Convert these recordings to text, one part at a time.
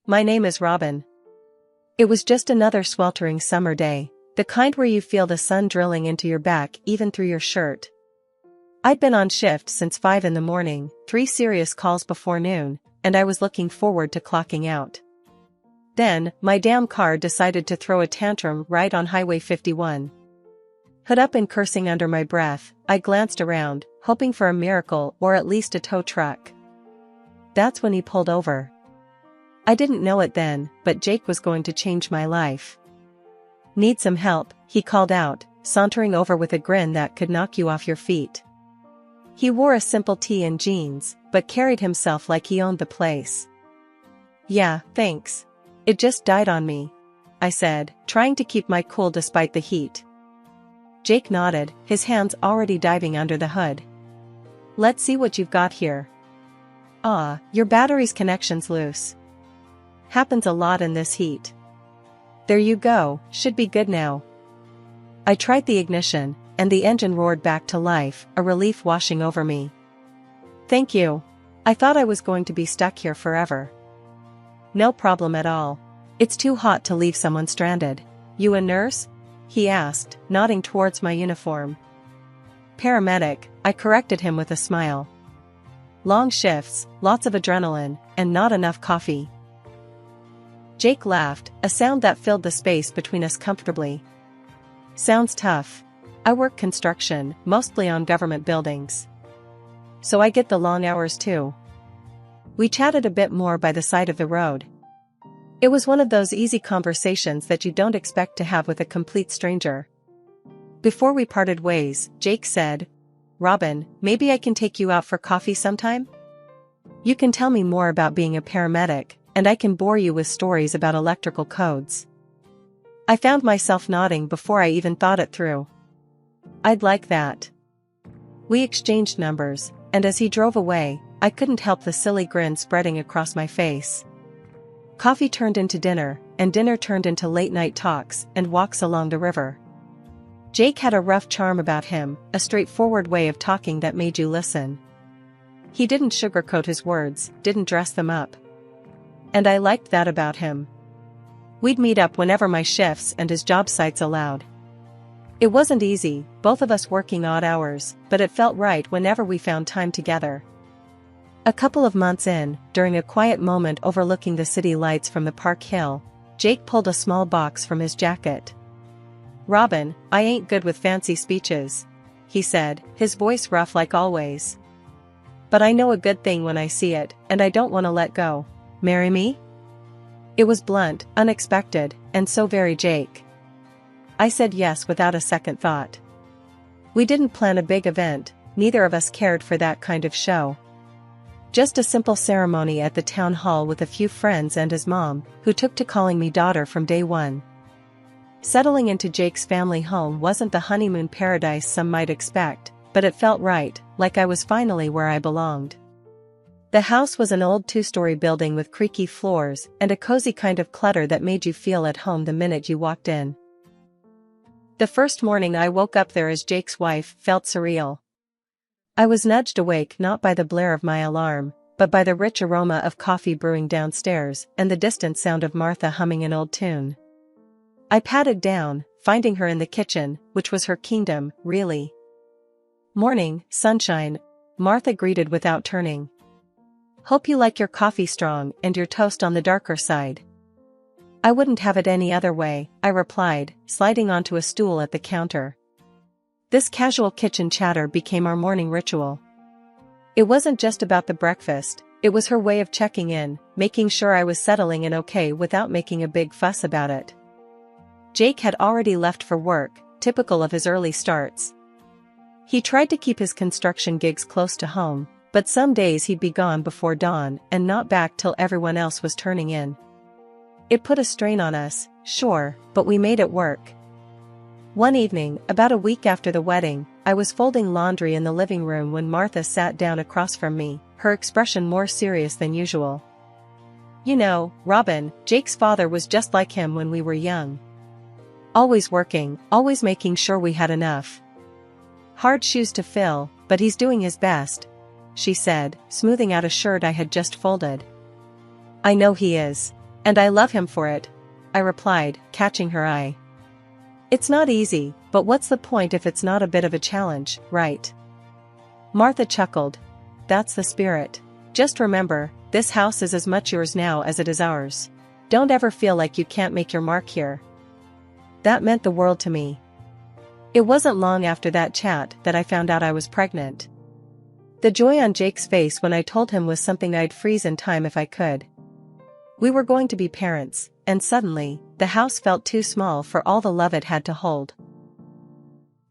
My name is Robin. It was just another sweltering summer day, the kind where you feel the sun drilling into your back even through your shirt. I'd been on shift since 5 in the morning, 3 serious calls before noon, and I was looking forward to clocking out. Then, my damn car decided to throw a tantrum right on Highway 51. Hood up and cursing under my breath, I glanced around, hoping for a miracle or at least a tow truck. That's when he pulled over. I didn't know it then, but Jake was going to change my life. Need some help, he called out, sauntering over with a grin that could knock you off your feet. He wore a simple tee and jeans, but carried himself like he owned the place. Yeah, thanks. It just died on me, I said, trying to keep my cool despite the heat. Jake nodded, his hands already diving under the hood. Let's see what you've got here. Your battery's connection's loose. Happens a lot in this heat. There you go, should be good now. I tried the ignition, and the engine roared back to life, a relief washing over me. Thank you. I thought I was going to be stuck here forever. No problem at all. It's too hot to leave someone stranded. You a nurse? He asked, nodding towards my uniform. Paramedic, I corrected him with a smile. Long shifts, lots of adrenaline, and not enough coffee. Jake laughed, a sound that filled the space between us comfortably. Sounds tough. I work construction, mostly on government buildings. So I get the long hours too. We chatted a bit more by the side of the road. It was one of those easy conversations that you don't expect to have with a complete stranger. Before we parted ways, Jake said, Robin, maybe I can take you out for coffee sometime? You can tell me more about being a paramedic, and I can bore you with stories about electrical codes. I found myself nodding before I even thought it through. I'd like that. We exchanged numbers, and as he drove away, I couldn't help the silly grin spreading across my face. Coffee turned into dinner, and dinner turned into late-night talks and walks along the river. Jake had a rough charm about him, a straightforward way of talking that made you listen. He didn't sugarcoat his words, didn't dress them up. And I liked that about him. We'd meet up whenever my shifts and his job sites allowed. It wasn't easy, both of us working odd hours, but it felt right whenever we found time together. A couple of months in, during a quiet moment overlooking the city lights from the park hill, Jake pulled a small box from his jacket. Robin, I ain't good with fancy speeches, he said, his voice rough like always. But I know a good thing when I see it, and I don't want to let go. Marry me? It was blunt, unexpected, and so very Jake. I said yes without a second thought. We didn't plan a big event, neither of us cared for that kind of show. Just a simple ceremony at the town hall with a few friends and his mom, who took to calling me daughter from day one. Settling into Jake's family home wasn't the honeymoon paradise some might expect, but it felt right, like I was finally where I belonged. The house was an old 2-story building with creaky floors and a cozy kind of clutter that made you feel at home the minute you walked in. The first morning I woke up there as Jake's wife felt surreal. I was nudged awake not by the blare of my alarm, but by the rich aroma of coffee brewing downstairs and the distant sound of Martha humming an old tune. I patted down, finding her in the kitchen, which was her kingdom, really. Morning, sunshine, Martha greeted without turning. Hope you like your coffee strong and your toast on the darker side. I wouldn't have it any other way, I replied, sliding onto a stool at the counter. This casual kitchen chatter became our morning ritual. It wasn't just about the breakfast, it was her way of checking in, making sure I was settling in okay without making a big fuss about it. Jake had already left for work, typical of his early starts. He tried to keep his construction gigs close to home, but some days he'd be gone before dawn and not back till everyone else was turning in. It put a strain on us, sure, but we made it work. One evening, about a week after the wedding, I was folding laundry in the living room when Martha sat down across from me, her expression more serious than usual. You know, Robin, Jake's father was just like him when we were young. Always working, always making sure we had enough. Hard shoes to fill, but he's doing his best, she said, smoothing out a shirt I had just folded. I know he is. And I love him for it, I replied, catching her eye. It's not easy, but what's the point if it's not a bit of a challenge, right? Martha chuckled. That's the spirit. Just remember, this house is as much yours now as it is ours. Don't ever feel like you can't make your mark here. That meant the world to me. It wasn't long after that chat that I found out I was pregnant. The joy on Jake's face when I told him was something I'd freeze in time if I could. We were going to be parents, and suddenly, the house felt too small for all the love it had to hold.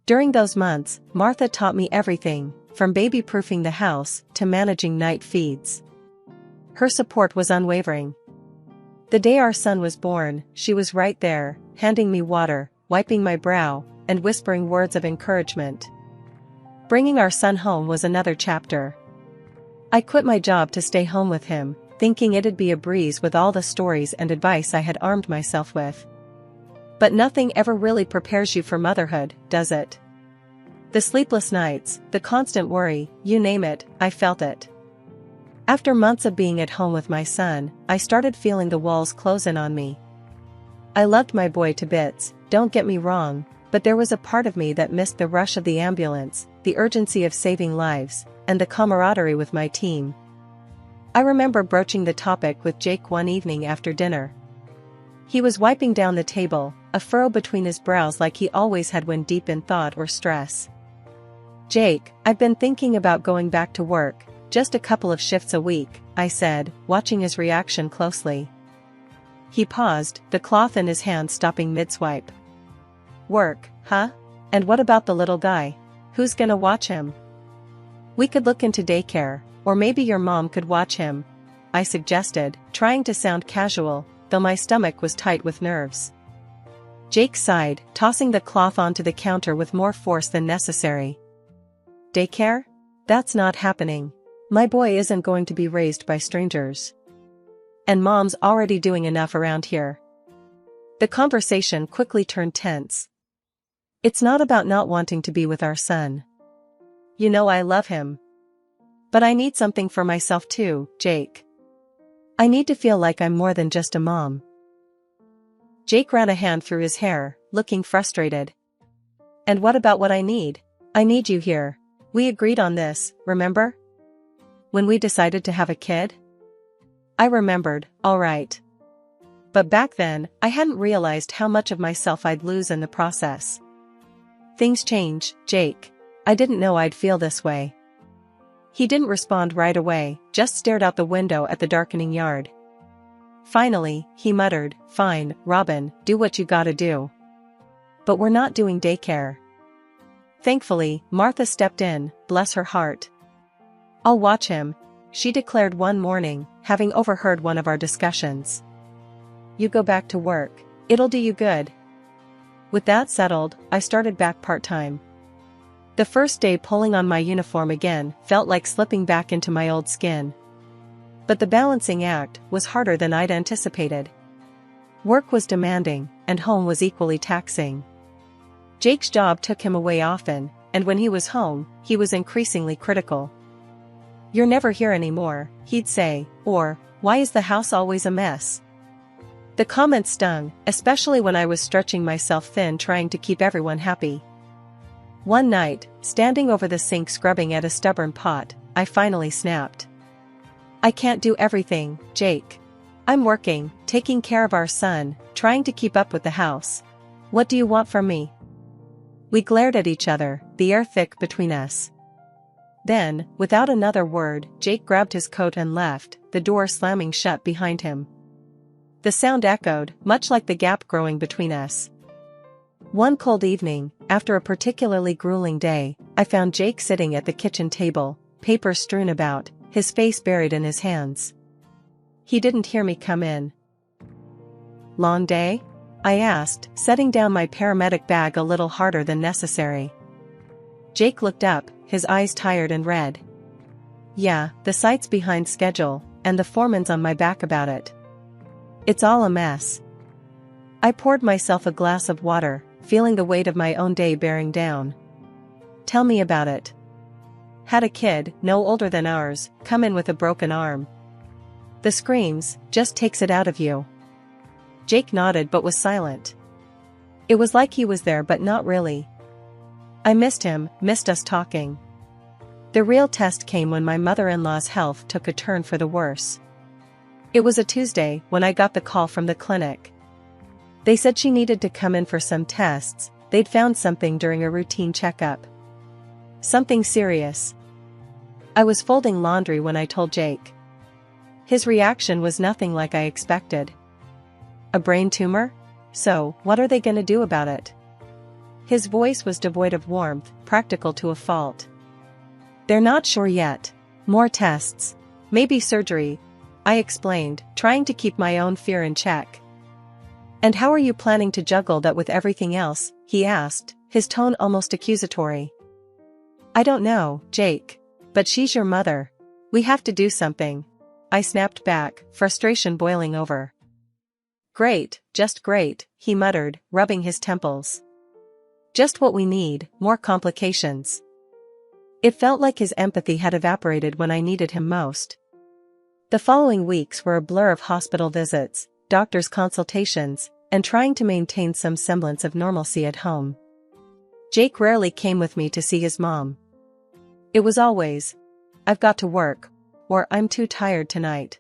During those months, Martha taught me everything, from baby-proofing the house to managing night feeds. Her support was unwavering. The day our son was born, she was right there, handing me water, wiping my brow, and whispering words of encouragement. Bringing our son home was another chapter. I quit my job to stay home with him, thinking it'd be a breeze with all the stories and advice I had armed myself with. But nothing ever really prepares you for motherhood, does it? The sleepless nights, the constant worry, you name it, I felt it. After months of being at home with my son, I started feeling the walls close in on me. I loved my boy to bits, don't get me wrong, but there was a part of me that missed the rush of the ambulance, the urgency of saving lives, and the camaraderie with my team. I remember broaching the topic with Jake one evening after dinner. He was wiping down the table, a furrow between his brows like he always had when deep in thought or stress. Jake, I've been thinking about going back to work, just a couple of shifts a week, I said, watching his reaction closely. He paused, the cloth in his hand stopping mid-swipe. Work, huh? And what about the little guy? Who's gonna watch him? We could look into daycare, or maybe your mom could watch him, I suggested, trying to sound casual, though my stomach was tight with nerves. Jake sighed, tossing the cloth onto the counter with more force than necessary. Daycare? That's not happening. My boy isn't going to be raised by strangers. And mom's already doing enough around here. The conversation quickly turned tense. It's not about not wanting to be with our son. You know I love him. But I need something for myself too, Jake. I need to feel like I'm more than just a mom. Jake ran a hand through his hair, looking frustrated. And what about what I need? I need you here. We agreed on this, remember? When we decided to have a kid? I remembered, all right. But back then, I hadn't realized how much of myself I'd lose in the process. Things change, Jake. I didn't know I'd feel this way. He didn't respond right away, just stared out the window at the darkening yard. Finally, he muttered, Fine, Robin, do what you gotta do. But we're not doing daycare. Thankfully, Martha stepped in, bless her heart. I'll watch him, she declared one morning, having overheard one of our discussions. You go back to work. It'll do you good. With that settled, I started back part-time. The first day pulling on my uniform again felt like slipping back into my old skin. But the balancing act was harder than I'd anticipated. Work was demanding, and home was equally taxing. Jake's job took him away often, and when he was home, he was increasingly critical. You're never here anymore, he'd say, or, why is the house always a mess? The comment stung, especially when I was stretching myself thin trying to keep everyone happy. One night, standing over the sink scrubbing at a stubborn pot, I finally snapped. I can't do everything, Jake. I'm working, taking care of our son, trying to keep up with the house. What do you want from me? We glared at each other, the air thick between us. Then, without another word, Jake grabbed his coat and left, the door slamming shut behind him. The sound echoed, much like the gap growing between us. One cold evening, after a particularly grueling day, I found Jake sitting at the kitchen table, papers strewn about, his face buried in his hands. He didn't hear me come in. Long day? I asked, setting down my paramedic bag a little harder than necessary. Jake looked up, his eyes tired and red. Yeah, the site's behind schedule, and the foreman's on my back about it. It's all a mess. I poured myself a glass of water, feeling the weight of my own day bearing down. Tell me about it. Had a kid, no older than ours, come in with a broken arm. The screams, just takes it out of you. Jake nodded but was silent. It was like he was there but not really. I missed him, missed us talking. The real test came when my mother-in-law's health took a turn for the worse. It was a Tuesday when I got the call from the clinic. They said she needed to come in for some tests. They'd found something during a routine checkup. Something serious. I was folding laundry when I told Jake. His reaction was nothing like I expected. A brain tumor? So, what are they gonna do about it? His voice was devoid of warmth, practical to a fault. They're not sure yet. More tests. Maybe surgery, I explained, trying to keep my own fear in check. And how are you planning to juggle that with everything else? He asked, his tone almost accusatory. I don't know, Jake. But she's your mother. We have to do something. I snapped back, frustration boiling over. Great, just great, he muttered, rubbing his temples. Just what we need, more complications. It felt like his empathy had evaporated when I needed him most. The following weeks were a blur of hospital visits, doctor's consultations, and trying to maintain some semblance of normalcy at home. Jake rarely came with me to see his mom. It was always, I've got to work, or I'm too tired tonight.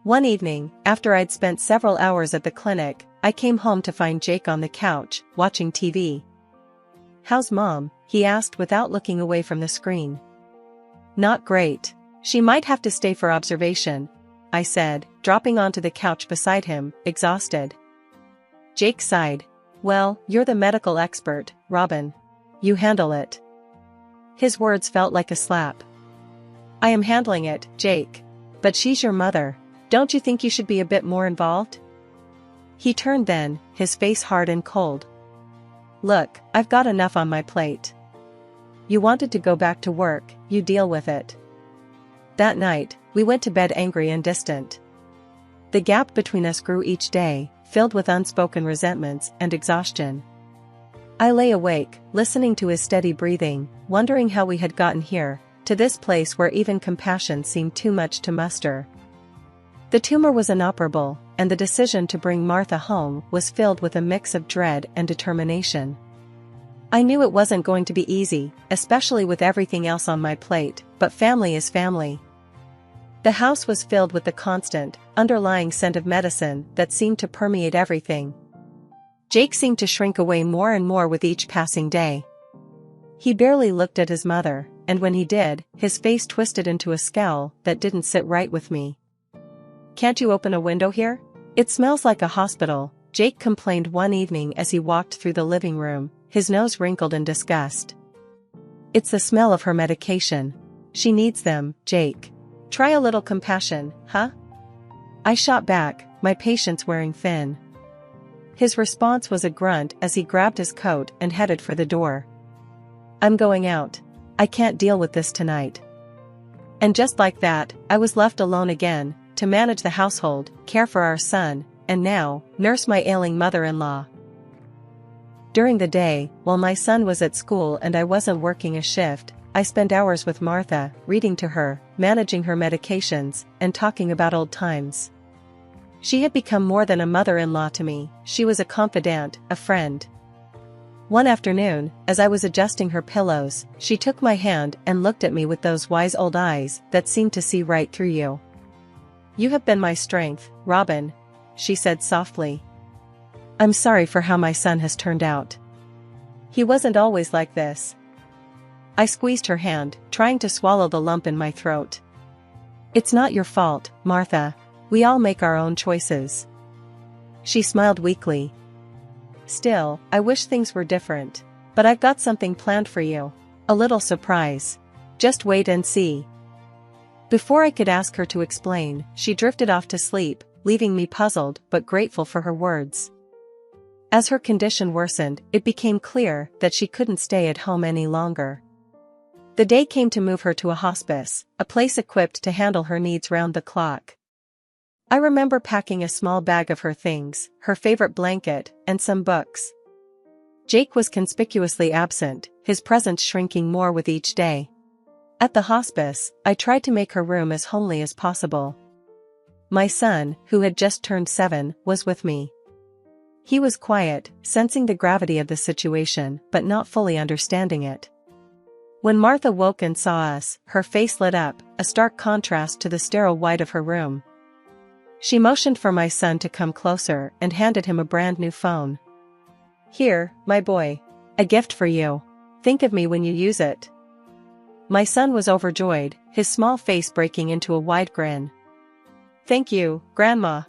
One evening, after I'd spent several hours at the clinic, I came home to find Jake on the couch, watching TV. How's Mom? He asked without looking away from the screen. Not great. She might have to stay for observation, I said, dropping onto the couch beside him, exhausted. Jake sighed. Well, you're the medical expert, Robin. You handle it. His words felt like a slap. I am handling it, Jake. But she's your mother. Don't you think you should be a bit more involved? He turned then, his face hard and cold. Look, I've got enough on my plate. You wanted to go back to work, you deal with it. That night, we went to bed angry and distant. The gap between us grew each day, filled with unspoken resentments and exhaustion. I lay awake, listening to his steady breathing, wondering how we had gotten here, to this place where even compassion seemed too much to muster. The tumor was inoperable, and the decision to bring Martha home was filled with a mix of dread and determination. I knew it wasn't going to be easy, especially with everything else on my plate, but family is family. The house was filled with the constant, underlying scent of medicine that seemed to permeate everything. Jake seemed to shrink away more and more with each passing day. He barely looked at his mother, and when he did, his face twisted into a scowl that didn't sit right with me. Can't you open a window here? It smells like a hospital, Jake complained one evening as he walked through the living room, his nose wrinkled in disgust. It's the smell of her medication. She needs them, Jake. Try a little compassion, huh? I shot back, my patience wearing thin. His response was a grunt as he grabbed his coat and headed for the door. I'm going out. I can't deal with this tonight. And just like that, I was left alone again, to manage the household, care for our son, and now, nurse my ailing mother-in-law. During the day, while my son was at school and I wasn't working a shift, I spent hours with Martha, reading to her, managing her medications, and talking about old times. She had become more than a mother-in-law to me, she was a confidant, a friend. One afternoon, as I was adjusting her pillows, she took my hand and looked at me with those wise old eyes that seemed to see right through you. You have been my strength, Robin, she said softly. I'm sorry for how my son has turned out. He wasn't always like this. I squeezed her hand, trying to swallow the lump in my throat. It's not your fault, Martha. We all make our own choices. She smiled weakly. Still, I wish things were different. But I've got something planned for you. A little surprise. Just wait and see. Before I could ask her to explain, she drifted off to sleep, leaving me puzzled but grateful for her words. As her condition worsened, it became clear that she couldn't stay at home any longer. The day came to move her to a hospice, a place equipped to handle her needs round the clock. I remember packing a small bag of her things, her favorite blanket, and some books. Jake was conspicuously absent, his presence shrinking more with each day. At the hospice, I tried to make her room as homely as possible. My son, who had just turned 7, was with me. He was quiet, sensing the gravity of the situation but not fully understanding it. When Martha woke and saw us, her face lit up, a stark contrast to the sterile white of her room. She motioned for my son to come closer and handed him a brand new phone. "Here, my boy. A gift for you. Think of me when you use it." My son was overjoyed, his small face breaking into a wide grin. "Thank you, Grandma."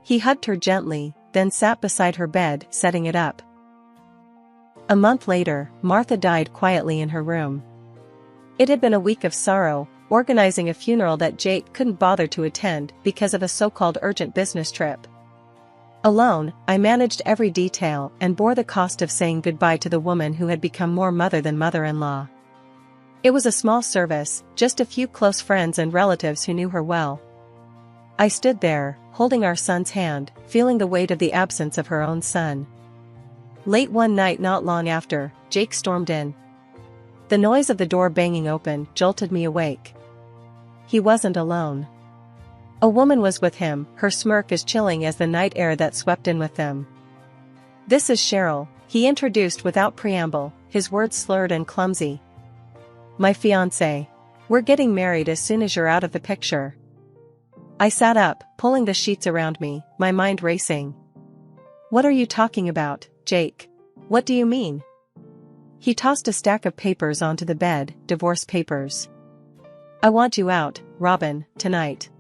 He hugged her gently, then sat beside her bed, setting it up. A month later, Martha died quietly in her room. It had been a week of sorrow, organizing a funeral that Jake couldn't bother to attend because of a so-called urgent business trip. Alone, I managed every detail and bore the cost of saying goodbye to the woman who had become more mother than mother-in-law. It was a small service, just a few close friends and relatives who knew her well. I stood there, holding our son's hand, feeling the weight of the absence of her own son. Late one night not long after, Jake stormed in. The noise of the door banging open jolted me awake. He wasn't alone. A woman was with him, her smirk as chilling as the night air that swept in with them. "This is Cheryl," he introduced without preamble, his words slurred and clumsy. "My fiancé. We're getting married as soon as you're out of the picture." I sat up, pulling the sheets around me, my mind racing. "What are you talking about, Jake? What do you mean?" He tossed a stack of papers onto the bed, divorce papers. "I want you out, Robin, tonight.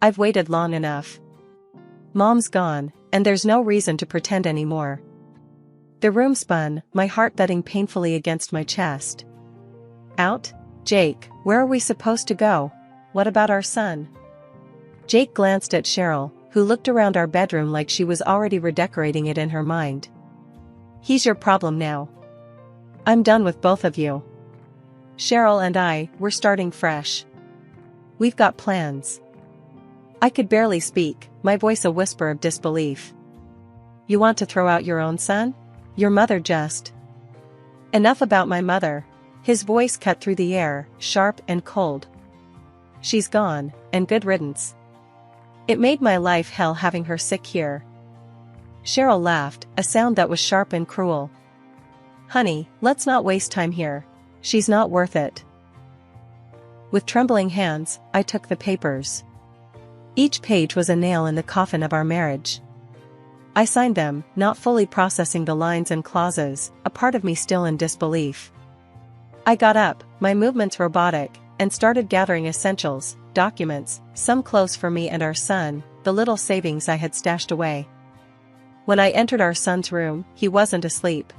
I've waited long enough. Mom's gone, and there's no reason to pretend anymore." The room spun, my heart thudding painfully against my chest. "Out? Jake, where are we supposed to go? What about our son?" Jake glanced at Cheryl, who looked around our bedroom like she was already redecorating it in her mind. "He's your problem now. I'm done with both of you. Cheryl and we're starting fresh. We've got plans." I could barely speak, my voice a whisper of disbelief. "You want to throw out your own son? Your mother just..." "Enough about my mother." His voice cut through the air, sharp and cold. "She's gone, and good riddance. It made my life hell having her sick here." Cheryl laughed, a sound that was sharp and cruel. "Honey, let's not waste time here. She's not worth it." With trembling hands, I took the papers. Each page was a nail in the coffin of our marriage. I signed them, not fully processing the lines and clauses, a part of me still in disbelief. I got up, my movements robotic, and started gathering essentials, documents, some clothes for me and our son, the little savings I had stashed away. When I entered our son's room, he wasn't asleep.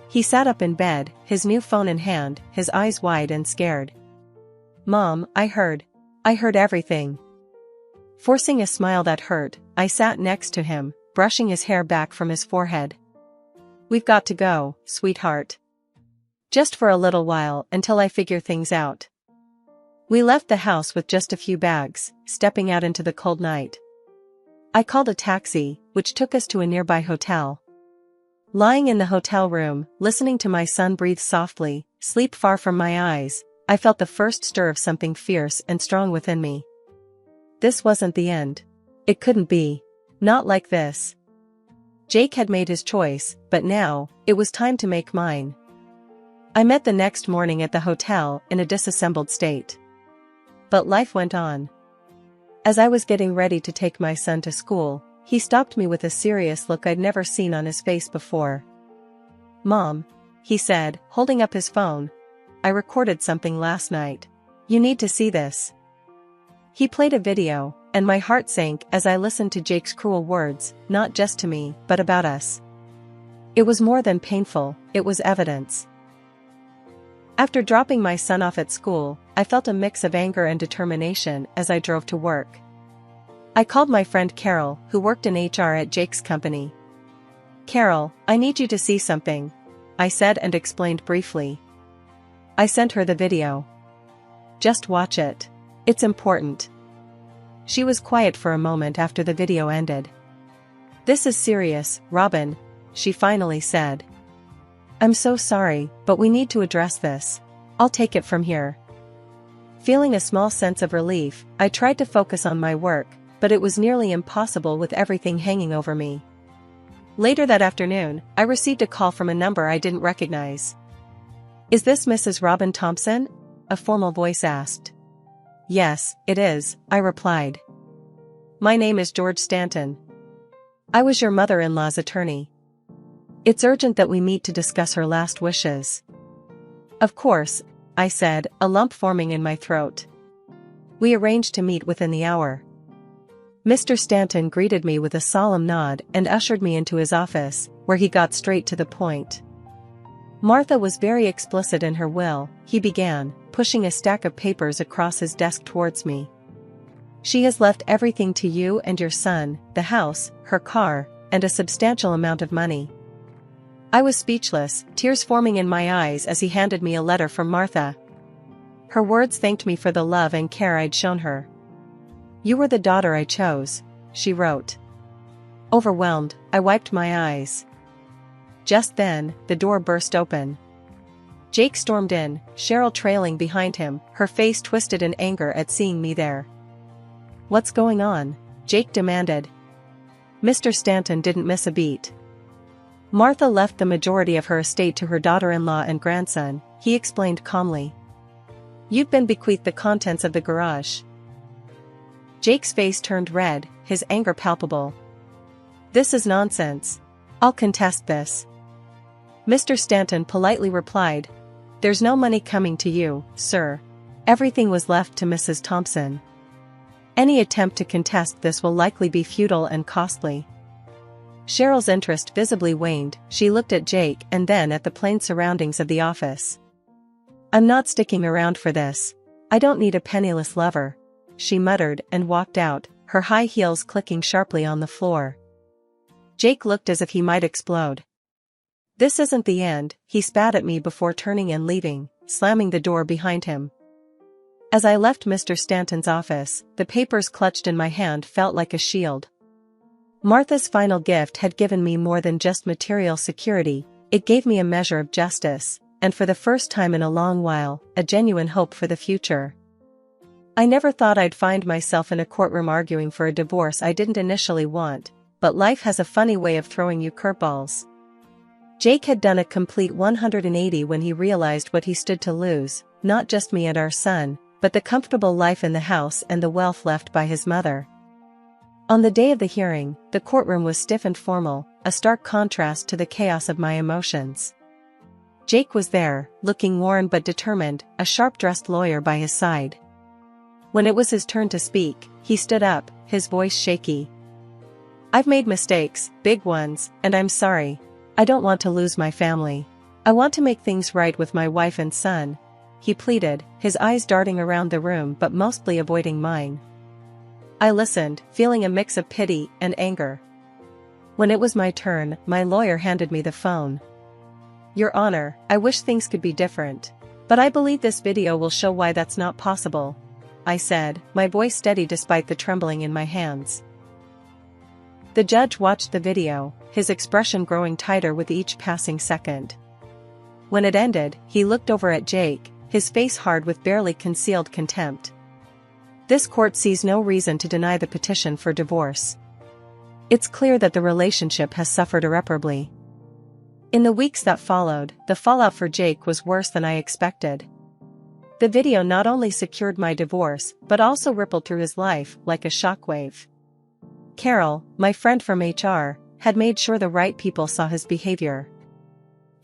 He sat up in bed, his new phone in hand, his eyes wide and scared. "Mom, I heard everything." Forcing a smile that hurt, I sat next to him, brushing his hair back from his forehead. "We've got to go, sweetheart. Just for a little while until I figure things out." We left the house with just a few bags, stepping out into the cold night. I called a taxi, which took us to a nearby hotel. Lying in the hotel room, listening to my son breathe softly, sleep far from my eyes, I felt the first stir of something fierce and strong within me. This wasn't the end. It couldn't be. Not like this. Jake had made his choice, but now, it was time to make mine. I met the next morning at the hotel in a disassembled state. But life went on. As I was getting ready to take my son to school, he stopped me with a serious look I'd never seen on his face before. "Mom," he said, holding up his phone, "I recorded something last night. You need to see this." He played a video, and my heart sank as I listened to Jake's cruel words, not just to me, but about us. It was more than painful, it was evidence. After dropping my son off at school, I felt a mix of anger and determination as I drove to work. I called my friend Carol, who worked in HR at Jake's company. "Carol, I need you to see something," I said and explained briefly. I sent her the video. "Just watch it. It's important." She was quiet for a moment after the video ended. "This is serious, Robin," she finally said. "I'm so sorry, but we need to address this. I'll take it from here." Feeling a small sense of relief, I tried to focus on my work, but it was nearly impossible with everything hanging over me. Later that afternoon, I received a call from a number I didn't recognize. "Is this Mrs. Robin Thompson?" a formal voice asked. "Yes, it is," I replied. "My name is George Stanton. I was your mother-in-law's attorney. It's urgent that we meet to discuss her last wishes." "Of course," I said, a lump forming in my throat. We arranged to meet within the hour. Mr. Stanton greeted me with a solemn nod and ushered me into his office, where he got straight to the point. "Martha was very explicit in her will," he began, pushing a stack of papers across his desk towards me. "She has left everything to you and your son, the house, her car, and a substantial amount of money." I was speechless, tears forming in my eyes as he handed me a letter from Martha. Her words thanked me for the love and care I'd shown her. "You were the daughter I chose," she wrote. Overwhelmed, I wiped my eyes. Just then, the door burst open. Jake stormed in, Cheryl trailing behind him, her face twisted in anger at seeing me there. "What's going on?" Jake demanded. Mr. Stanton didn't miss a beat. "Martha left the majority of her estate to her daughter-in-law and grandson," he explained calmly. "You've been bequeathed the contents of the garage." Jake's face turned red, his anger palpable. "This is nonsense. I'll contest this." Mr. Stanton politely replied, "There's no money coming to you, sir. Everything was left to Mrs. Thompson. Any attempt to contest this will likely be futile and costly." Cheryl's interest visibly waned. She looked at Jake and then at the plain surroundings of the office. "I'm not sticking around for this. I don't need a penniless lover," she muttered and walked out, her high heels clicking sharply on the floor. Jake looked as if he might explode. "This isn't the end," he spat at me before turning and leaving, slamming the door behind him. As I left Mr. Stanton's office, the papers clutched in my hand felt like a shield. Martha's final gift had given me more than just material security, it gave me a measure of justice, and for the first time in a long while, a genuine hope for the future. I never thought I'd find myself in a courtroom arguing for a divorce I didn't initially want, but life has a funny way of throwing you curveballs. Jake had done a complete 180 when he realized what he stood to lose, not just me and our son, but the comfortable life in the house and the wealth left by his mother. On the day of the hearing, the courtroom was stiff and formal, a stark contrast to the chaos of my emotions. Jake was there, looking worn but determined, a sharp-dressed lawyer by his side. When it was his turn to speak, he stood up, his voice shaky. "I've made mistakes, big ones, and I'm sorry. I don't want to lose my family. I want to make things right with my wife and son," he pleaded, his eyes darting around the room but mostly avoiding mine. I listened, feeling a mix of pity and anger. When it was my turn, my lawyer handed me the phone. "Your Honor, I wish things could be different. But I believe this video will show why that's not possible," I said, my voice steady despite the trembling in my hands. The judge watched the video, his expression growing tighter with each passing second. When it ended, he looked over at Jake, his face hard with barely concealed contempt. "This court sees no reason to deny the petition for divorce. It's clear that the relationship has suffered irreparably." In the weeks that followed, the fallout for Jake was worse than I expected. The video not only secured my divorce, but also rippled through his life like a shockwave. Carol, my friend from HR, had made sure the right people saw his behavior.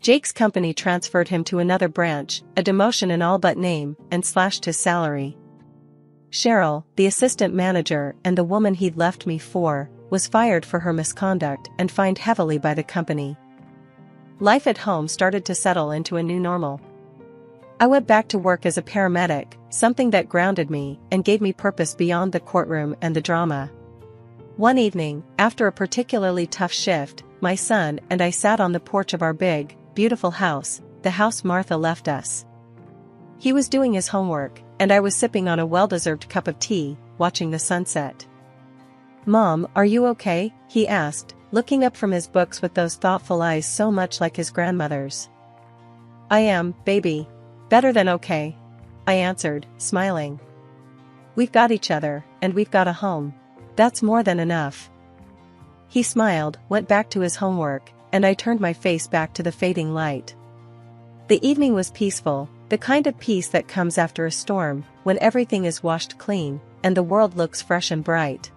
Jake's company transferred him to another branch, a demotion in all but name, and slashed his salary. Cheryl, the assistant manager and the woman he'd left me for, was fired for her misconduct and fined heavily by the company. Life at home started to settle into a new normal. I went back to work as a paramedic, something that grounded me and gave me purpose beyond the courtroom and the drama. One evening, after a particularly tough shift, my son and I sat on the porch of our big, beautiful house, the house Martha left us. He was doing his homework, and I was sipping on a well-deserved cup of tea, watching the sunset. "Mom, are you okay?" he asked, looking up from his books with those thoughtful eyes so much like his grandmother's. "I am, baby. Better than okay. I answered, smiling. We've got each other, and we've got a home. That's more than enough. He smiled, went back to his homework, and I turned my face back to the fading light. The evening was peaceful, the kind of peace that comes after a storm, when everything is washed clean, and the world looks fresh and bright.